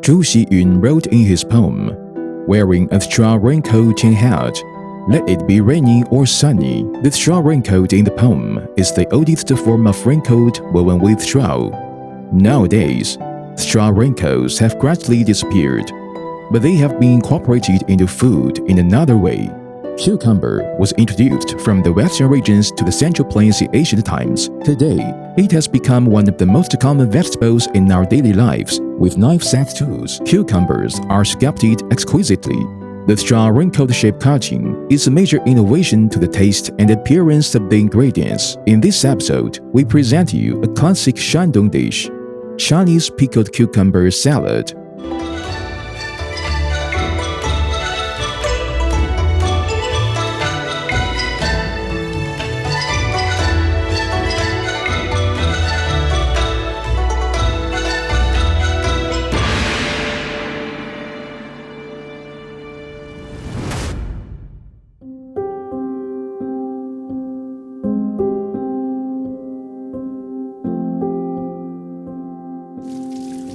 Zhu Xiyun wrote in his poem, "Wearing a straw raincoat and hat, let it be rainy or sunny." The straw raincoat in the poem is the oldest form of raincoat woven with straw. Nowadays, straw raincoats have gradually disappeared, but they have been incorporated into food in another way. Cucumber was introduced from the western regions to the Central Plains in ancient times. Today, it has become one of the most common vegetables in our daily lives. With knife-set tools, cucumbers are sculpted exquisitely. The straw raincoat-shaped cutting is a major innovation to the taste and appearance of the ingredients. In this episode, we present you a classic Shandong dish, Chinese pickled cucumber salad.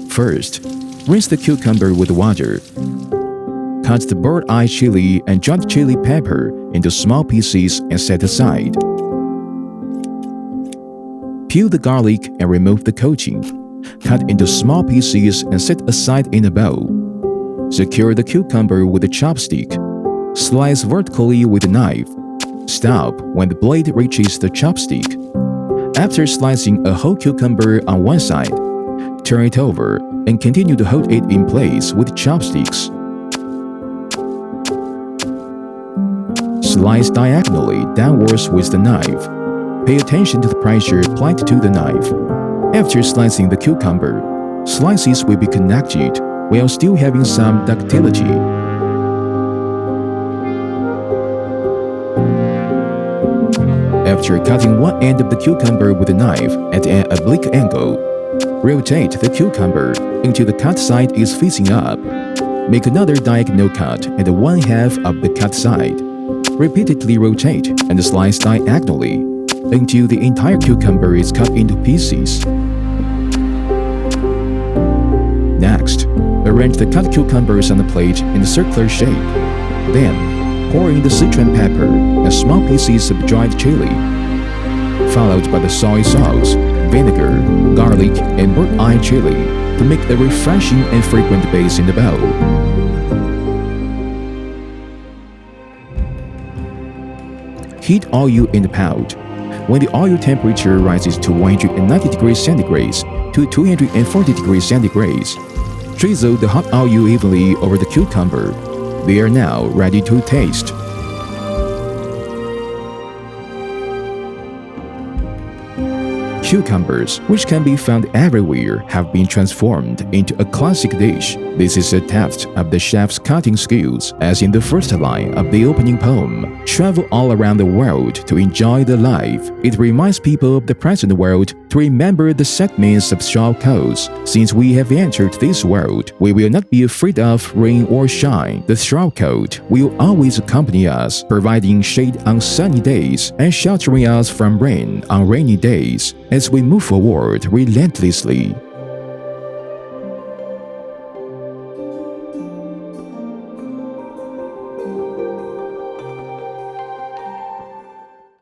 First, rinse the cucumber with water. Cut the bird-eye chili and giant chili pepper into small pieces and set aside. Peel the garlic and remove the coating. Cut into small pieces and set aside in a bowl. Secure the cucumber with a chopstick. Slice vertically with a knife. Stop when the blade reaches the chopstick. After slicing a whole cucumber on one side, turn it over and continue to hold it in place with chopsticks. Slice diagonally downwards with the knife. Pay attention to the pressure applied to the knife. After slicing the cucumber, slices will be connected while still having some ductility. After cutting one end of the cucumber with a knife at an oblique angle, rotate the cucumber until the cut side is facing up. Make another diagonal cut at one half of the cut side. Repeatedly rotate and slice diagonally until the entire cucumber is cut into pieces. Next, arrange the cut cucumbers on the plate in a circular shape. Then, pour in the Sichuan pepper and small pieces of dried chili, followed by the soy sauce, vinegar, garlic, and bird-eye chili to make a refreshing and fragrant base in the bowl. Heat oil in the pot. When the oil temperature rises to 190 degrees centigrade to 240 degrees centigrade, drizzle the hot oil evenly over the cucumber. They are now ready to taste. Cucumbers, which can be found everywhere, have been transformed into a classic dish. This is a test of the chef's cutting skills, as in the first line of the opening poem, "Travel all around the world to enjoy the life." It reminds people of the present world to remember the segments of straw coats. Since we have entered this world, we will not be afraid of rain or shine. The straw coat will always accompany us, providing shade on sunny days and sheltering us from rain on rainy days as we move forward relentlessly.